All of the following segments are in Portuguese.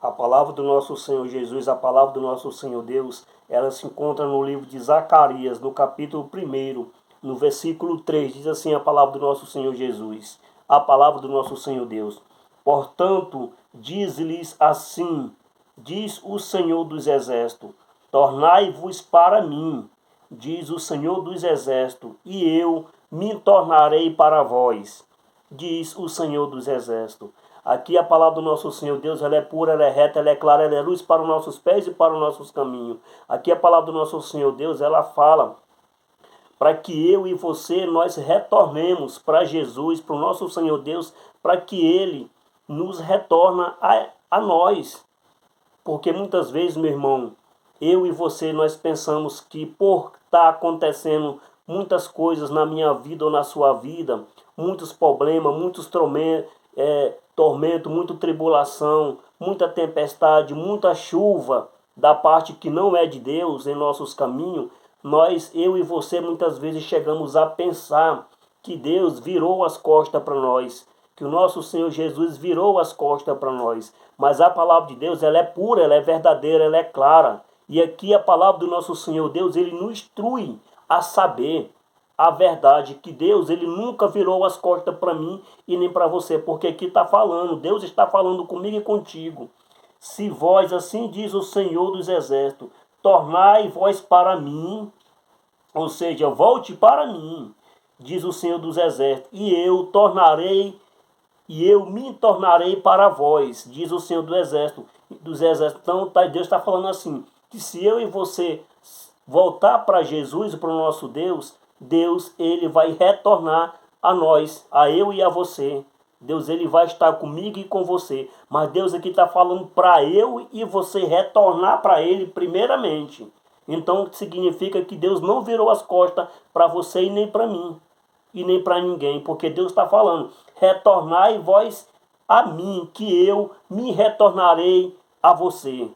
A palavra do nosso Senhor Jesus, a palavra do nosso Senhor Deus, ela se encontra no livro de Zacarias, no capítulo 1, no versículo 3, diz assim a palavra do nosso Senhor Jesus, a palavra do nosso Senhor Deus. Portanto, diz-lhes assim, diz o Senhor dos Exércitos, tornai-vos para mim, diz o Senhor dos Exércitos, e eu me tornarei para vós, diz o Senhor dos Exércitos. Aqui a palavra do nosso Senhor Deus, ela é pura, ela é reta, ela é clara, ela é luz para os nossos pés e para os nossos caminhos. Aqui a palavra do nosso Senhor Deus, ela fala para que eu e você, nós retornemos para Jesus, para o nosso Senhor Deus, para que Ele nos retorne a nós. Porque muitas vezes, meu irmão, eu e você, nós pensamos que por estar acontecendo muitas coisas na minha vida ou na sua vida, muitos problemas, muitos tormento, muita tribulação, muita tempestade, muita chuva da parte que não é de Deus em nossos caminhos, eu e você, muitas vezes chegamos a pensar que Deus virou as costas para nós, que o nosso Senhor Jesus virou as costas para nós. Mas a palavra de Deus, ela é pura, ela é verdadeira, ela é clara. E aqui a palavra do nosso Senhor Deus, ele nos instrui a saber a verdade, que Deus, ele nunca virou as costas para mim e nem para você, porque aqui está falando, Deus está falando comigo e contigo. Se vós, assim diz o Senhor dos Exércitos, tornai vós para mim, ou seja, volte para mim, diz o Senhor dos Exércitos, e eu me tornarei para vós, diz o Senhor dos Exércitos. Então Deus está falando assim, que se eu e você voltar para Jesus, para o nosso Deus, Deus, ele vai retornar a nós, a eu e a você. Deus, ele vai estar comigo e com você. Mas Deus aqui está falando para eu e você retornar para ele primeiramente. Então significa que Deus não virou as costas para você e nem para mim. E nem para ninguém. Porque Deus está falando, retornai vós a mim, que eu me retornarei a você.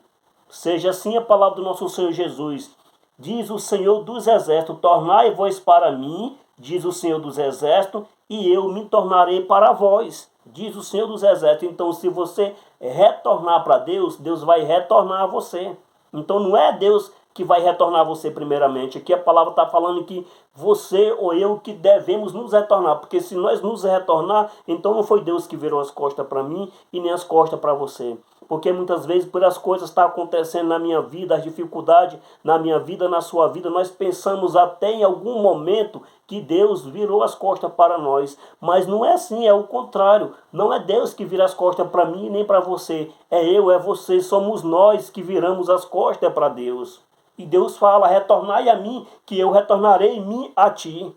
Seja assim a palavra do nosso Senhor Jesus. Diz o Senhor dos Exércitos, tornai vós para mim, diz o Senhor dos Exércitos, e eu me tornarei para vós, diz o Senhor dos Exércitos. Então, se você retornar para Deus, Deus vai retornar a você. Então, não é Deus que vai retornar a você primeiramente. Aqui a palavra está falando que você ou eu que devemos nos retornar. Porque se nós nos retornar, então não foi Deus que virou as costas para mim e nem as costas para você. Porque muitas vezes, por as coisas que estão acontecendo na minha vida, as dificuldades na minha vida, na sua vida, nós pensamos até em algum momento que Deus virou as costas para nós. Mas não é assim, é o contrário. Não é Deus que vira as costas para mim nem para você. É eu, é você, somos nós que viramos as costas para Deus. E Deus fala, retornai a mim, que eu retornarei mim a ti.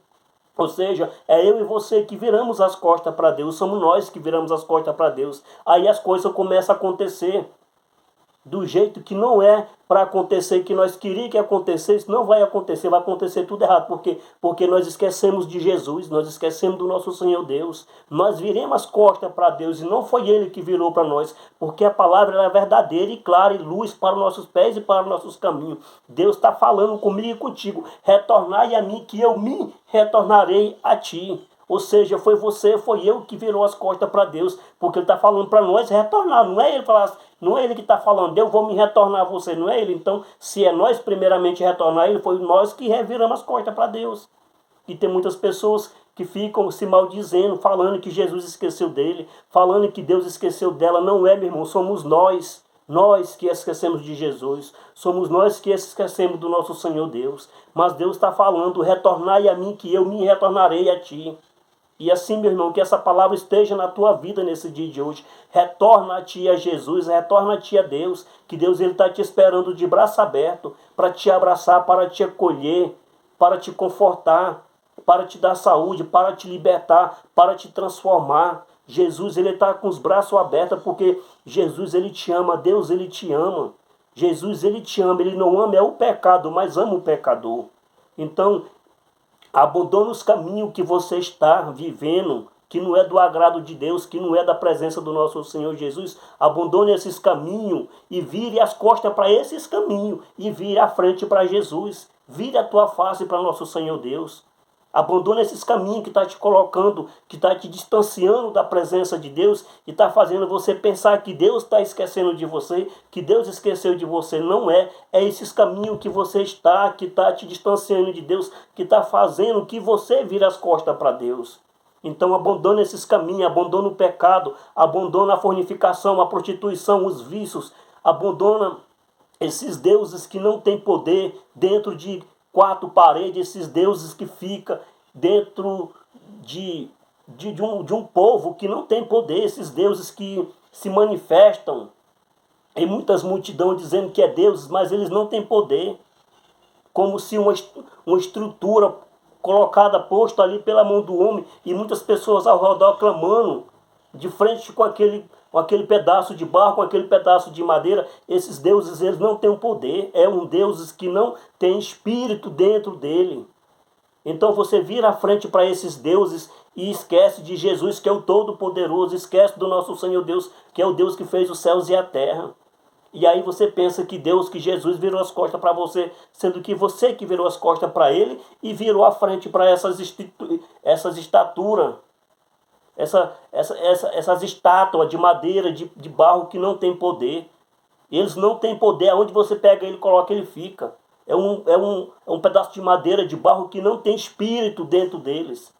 Ou seja, é eu e você que viramos as costas para Deus, somos nós que viramos as costas para Deus. Aí as coisas começam a acontecer do jeito que não é para acontecer, que nós queríamos que acontecesse, não vai acontecer tudo errado. Por quê? Porque nós esquecemos de Jesus, nós esquecemos do nosso Senhor Deus. Nós viremos as costas para Deus e não foi Ele que virou para nós, porque a palavra é verdadeira e clara e luz para os nossos pés e para os nossos caminhos. Deus está falando comigo e contigo, retornai a mim que eu me retornarei a ti. Ou seja, foi você, foi eu que virou as costas para Deus, porque Ele está falando para nós retornar, não é Ele falar, não é Ele que está falando, eu vou me retornar a você, não é Ele. Então, se é nós primeiramente retornar Ele, foi nós que reviramos as costas para Deus. E tem muitas pessoas que ficam se maldizendo, falando que Jesus esqueceu dele, falando que Deus esqueceu dela. Não é, meu irmão, somos nós que esquecemos de Jesus, somos nós que esquecemos do nosso Senhor Deus. Mas Deus está falando, retornai a mim que eu me retornarei a ti. E assim, meu irmão, que essa palavra esteja na tua vida nesse dia de hoje. Retorna a ti a Jesus, retorna a ti a Deus, que Deus está te esperando de braço aberto para te abraçar, para te acolher, para te confortar, para te dar saúde, para te libertar, para te transformar. Jesus, ele está com os braços abertos porque Jesus, ele te ama, Deus, ele te ama. Jesus, ele te ama, ele não ama o pecado, mas ama o pecador. Então, abandone os caminhos que você está vivendo, que não é do agrado de Deus, que não é da presença do nosso Senhor Jesus. Abandone esses caminhos e vire as costas para esses caminhos e vire a frente para Jesus. Vire a tua face para nosso Senhor Deus. Abandona esses caminhos que está te colocando, que está te distanciando da presença de Deus e está fazendo você pensar que Deus está esquecendo de você, que Deus esqueceu de você. Não é. É esses caminhos que você está, que está te distanciando de Deus, que está fazendo que você vire as costas para Deus. Então abandona esses caminhos, abandona o pecado, abandona a fornicação, a prostituição, os vícios, abandona esses deuses que não têm poder dentro de quatro paredes, esses deuses que ficam dentro de um povo que não tem poder, esses deuses que se manifestam em muitas multidões dizendo que é deuses, mas eles não têm poder, como se uma estrutura colocada, posta ali pela mão do homem, e muitas pessoas ao redor clamando, de frente com aquele pedaço de barro, com aquele pedaço de madeira. Esses deuses, eles não têm o poder, é um deuses que não tem espírito dentro dele. Então você vira a frente para esses deuses e esquece de Jesus, que é o Todo-Poderoso, esquece do nosso Senhor Deus, que é o Deus que fez os céus e a terra. E aí você pensa que Deus, que Jesus virou as costas para você, sendo que você que virou as costas para ele e virou a frente para essas estaturas, essas estátuas de madeira, de barro que não tem poder. Eles não têm poder, aonde você pega ele, coloca, ele fica. É um pedaço de madeira, de barro que não tem espírito dentro deles.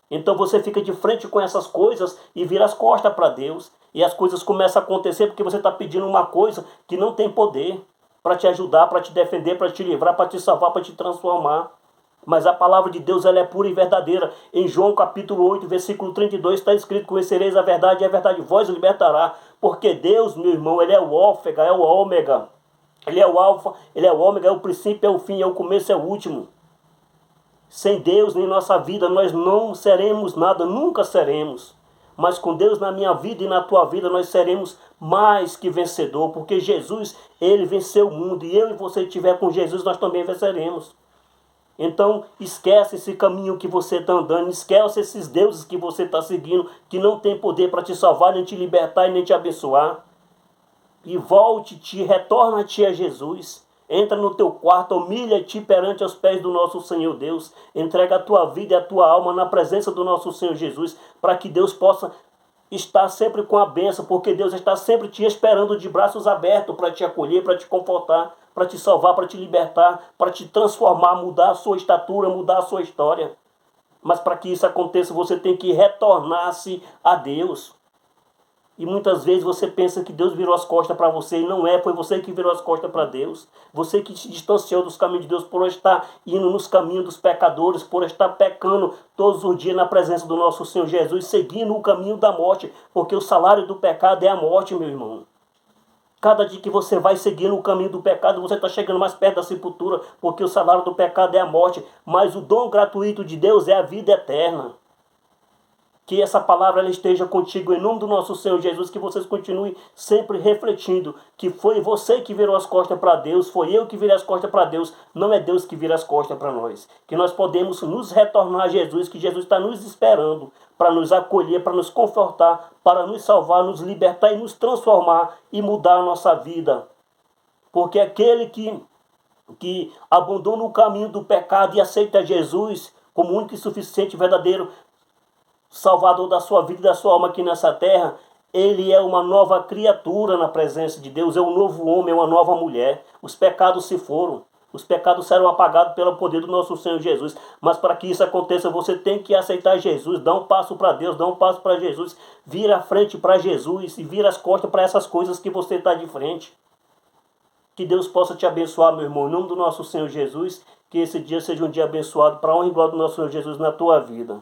Então você fica de frente com essas coisas e vira as costas para Deus. E as coisas começam a acontecer porque você está pedindo uma coisa que não tem poder para te ajudar, para te defender, para te livrar, para te salvar, para te transformar. Mas a palavra de Deus, ela é pura e verdadeira. Em João capítulo 8, versículo 32, está escrito: conhecereis a verdade e a verdade vos libertará. Porque Deus, meu irmão, ele é o alfa, é o ômega. Ele é o alfa, ele é o ômega, é o princípio, é o fim, é o começo, é o último. Sem Deus em nossa vida nós não seremos nada, nunca seremos. Mas com Deus na minha vida e na tua vida nós seremos mais que vencedor. Porque Jesus, ele venceu o mundo. E eu e você estiver com Jesus, nós também venceremos. Então esquece esse caminho que você está andando. Esquece esses deuses que você está seguindo, que não tem poder para te salvar, nem te libertar e nem te abençoar. E volte-te, retorna-te a Jesus. Entra no teu quarto, humilha-te perante os pés do nosso Senhor Deus. Entrega a tua vida e a tua alma na presença do nosso Senhor Jesus, para que Deus possa estar sempre com a bênção, porque Deus está sempre te esperando de braços abertos para te acolher, para te confortar, para te salvar, para te libertar, para te transformar, mudar a sua estatura, mudar a sua história. Mas para que isso aconteça, você tem que retornar-se a Deus. E muitas vezes você pensa que Deus virou as costas para você, e não é, foi você que virou as costas para Deus. Você que se distanciou dos caminhos de Deus por estar indo nos caminhos dos pecadores, por estar pecando todos os dias na presença do nosso Senhor Jesus, seguindo o caminho da morte, porque o salário do pecado é a morte, meu irmão. Cada dia que você vai seguindo o caminho do pecado, você está chegando mais perto da sepultura, porque o salário do pecado é a morte, mas o dom gratuito de Deus é a vida eterna. Que essa palavra ela esteja contigo em nome do nosso Senhor Jesus, que vocês continuem sempre refletindo que foi você que virou as costas para Deus, foi eu que virei as costas para Deus, não é Deus que vira as costas para nós. Que nós podemos nos retornar a Jesus, que Jesus está nos esperando para nos acolher, para nos confortar, para nos salvar, nos libertar e nos transformar e mudar a nossa vida. Porque aquele que abandona o caminho do pecado e aceita Jesus como único e suficiente, verdadeiro Salvador da sua vida e da sua alma aqui nessa terra, ele é uma nova criatura na presença de Deus, é um novo homem, é uma nova mulher. Os pecados se foram, os pecados serão apagados pelo poder do nosso Senhor Jesus. Mas para que isso aconteça, você tem que aceitar Jesus, dar um passo para Deus, dar um passo para Jesus, vira a frente para Jesus e vira as costas para essas coisas que você está de frente. Que Deus possa te abençoar, meu irmão, em nome do nosso Senhor Jesus, que esse dia seja um dia abençoado para a honra e glória do nosso Senhor Jesus na tua vida.